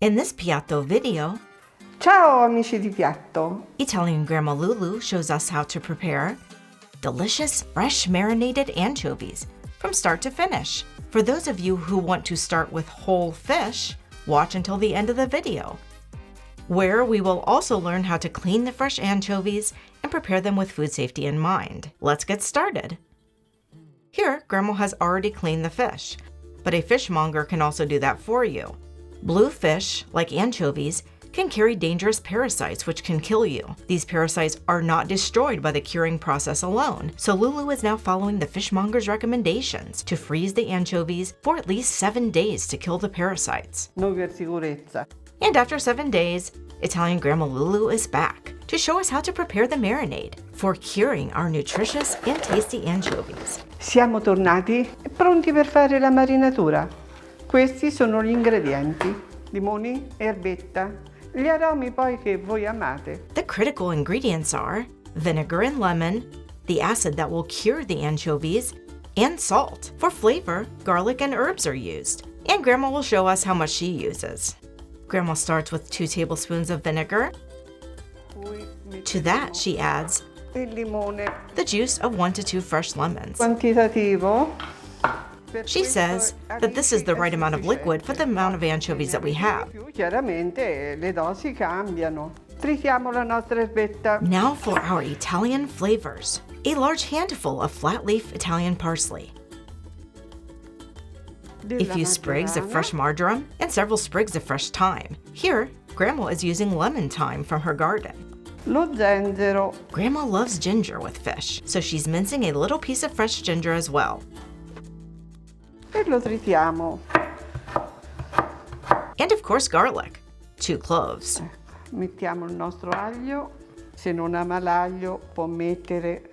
In this Piatto video, Ciao amici di Piatto! Italian Grandma Lulu shows us how to prepare delicious, fresh marinated anchovies from start to finish. For those of you who want to start with whole fish, watch until the end of the video, where we will also learn how to clean the fresh anchovies and prepare them with food safety in mind. Let's get started. Here, Grandma has already cleaned the fish, but a fishmonger can also do that for you. Blue fish, like anchovies, can carry dangerous parasites which can kill you. These parasites are not destroyed by the curing process alone, so Lulu is now following the fishmonger's recommendations to freeze the anchovies for at least 7 days to kill the parasites. Noi per sicurezza. And after 7 days, Italian Grandma Lulu is back to show us how to prepare the marinade for curing our nutritious and tasty anchovies. Siamo tornati e pronti per fare la marinatura. Questi sono gli ingredienti: limoni, erbetta, gli aromi poi che voi amate. The critical ingredients are vinegar and lemon, the acid that will cure the anchovies, and salt. For flavor, garlic and herbs are used. And Grandma will show us how much she uses. Grandma starts with 2 tablespoons of vinegar. To that, she adds Il limone. the juice of 1 to 2 fresh lemons. Quantitativo. She says that this is the right amount of liquid for the amount of anchovies that we have. Chiaramente le dosi cambiano. Tritiamo la nostra erbetta. Now for our Italian flavors. A large handful of flat leaf Italian parsley, a few sprigs of fresh marjoram, and several sprigs of fresh thyme. Here, Grandma is using lemon thyme from her garden. Lo zenzero. Grandma loves ginger with fish, so she's mincing a little piece of fresh ginger as well. E lo tritiamo. And of course garlic, 2 cloves. Mettiamo il nostro aglio. Se non ama l'aglio può mettere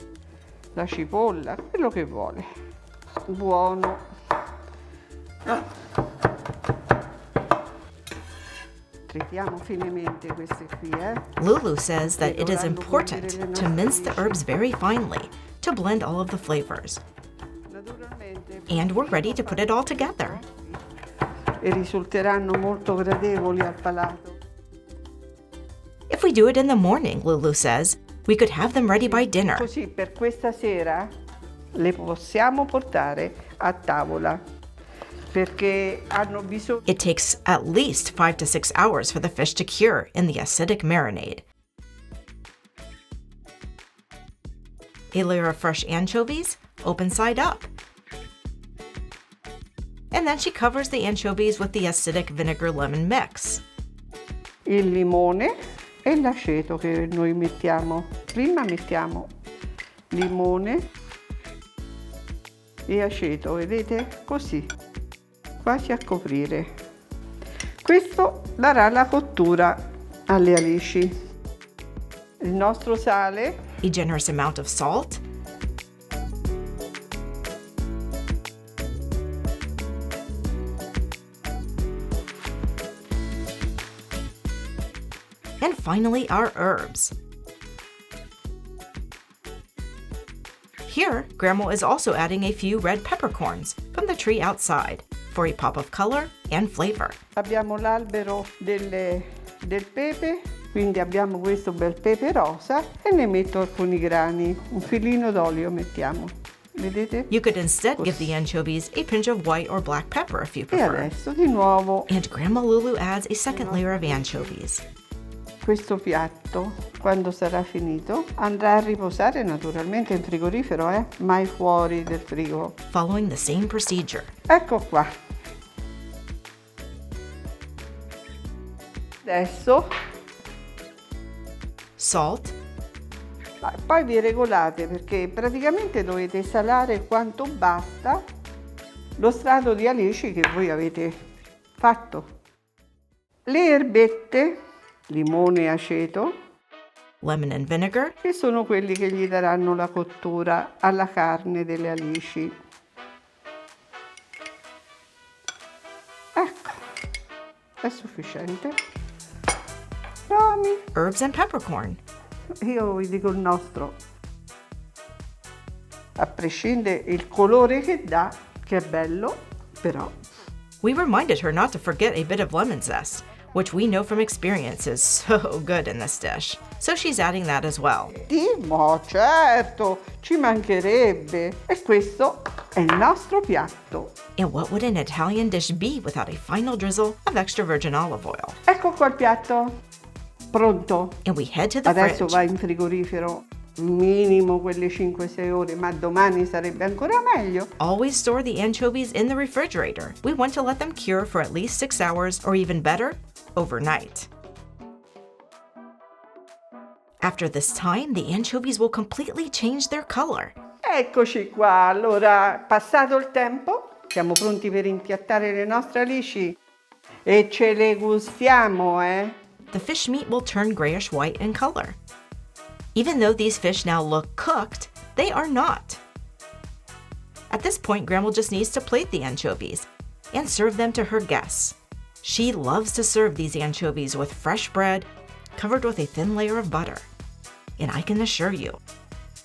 la cipolla, quello che vuole. Buono. Tritiamo finemente queste qui, Lulu says that it is important to mince the herbs very finely to blend all of the flavors. And we're ready to put it all together. E risulteranno molto gradevoli al palato. If we do it in the morning, Lulu says, we could have them ready by dinner. Così per questa sera le possiamo portare a tavola, perché hanno bisogno. It takes at least 5 to 6 hours for the fish to cure in the acidic marinade. A layer of fresh anchovies, open side up. And then she covers the anchovies with the acidic vinegar lemon mix. Il limone e l'aceto che noi mettiamo. Prima mettiamo limone e aceto, vedete? Così, quasi a coprire. Questo darà la cottura alle alici. Il nostro sale. A generous amount of salt. And finally, our herbs. Here, Grandma is also adding a few red peppercorns from the tree outside for a pop of color and flavor. Abbiamo l'albero del pepe, quindi abbiamo questo bel pepe rosa e ne metto alcuni grani. Un filino d'olio mettiamo, vedete? You could instead give the anchovies a pinch of white or black pepper if you E prefer. adesso di nuovo And Grandma Lulu adds a second layer of anchovies. questo piatto, quando sarà finito, andrà a riposare naturalmente in frigorifero, mai fuori del frigo. Following the same procedure. Ecco qua. Adesso Salt, poi vi regolate, perché praticamente dovete salare quanto basta lo strato di alici che voi avete fatto. Le erbette, limone e aceto, lemon and vinegar, che sono quelli che gli daranno la cottura alla carne delle alici. Ecco, è sufficiente. Aromi. herbs and peppercorn. Io vi dico il nostro, a prescindere il colore che dà, che è bello, però We reminded her not to forget a bit of lemon zest, which we know from experience is so good in this dish. So she's adding that as well. Ma certo, ci mancherebbe. E questo è il nostro piatto. And what would an Italian dish be without a final drizzle of extra virgin olive oil? Ecco qua il piatto, pronto. And we head to the Adesso fridge. va in frigorifero, minimo quelle 5-6 ore, ma domani sarebbe ancora meglio. Always store the anchovies in the refrigerator. We want to let them cure for at least 6 hours, or even better, overnight. After this time, the anchovies will completely change their color. Eccoci qua, allora passato il tempo, siamo pronti per impiattare le nostre alici e ce le gustiamo, The fish meat will turn grayish white in color. Even though these fish now look cooked, they are not. At this point, Grandma just needs to plate the anchovies and serve them to her guests. She loves to serve these anchovies with fresh bread covered with a thin layer of butter. And I can assure you,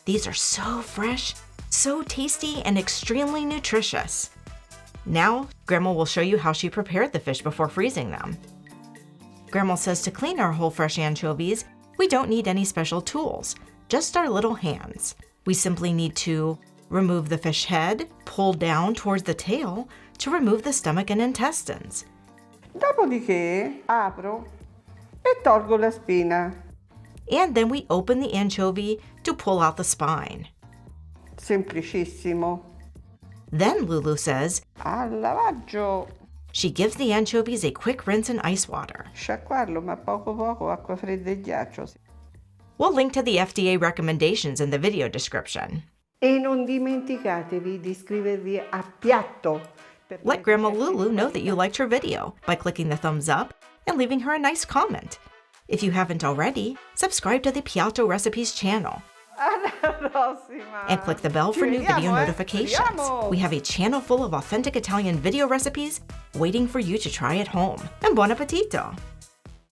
these are so fresh, so tasty, and extremely nutritious. Now, Grandma will show you how she prepared the fish before freezing them. Grandma says to clean our whole fresh anchovies, we don't need any special tools, just our little hands. We simply need to remove the fish head, pull down towards the tail to remove the stomach and intestines. Dopodiché apro e tolgo la spina. And then we open the anchovy to pull out the spine. Semplicissimo. Then, Lulu says, Al lavaggio. she gives the anchovies a quick rinse in ice water. Sciacquarlo, ma poco, acqua fredda e ghiaccio. We'll link to the FDA recommendations in the video description. E non dimenticatevi di iscrivervi a Piatto. Let Grandma Lulu know that you liked her video by clicking the thumbs up and leaving her a nice comment. If you haven't already, subscribe to the PIATTO Recipes channel. Alla prossima! And click the bell for new video notifications. Speriamo. We have a channel full of authentic Italian video recipes waiting for you to try at home. And buon appetito!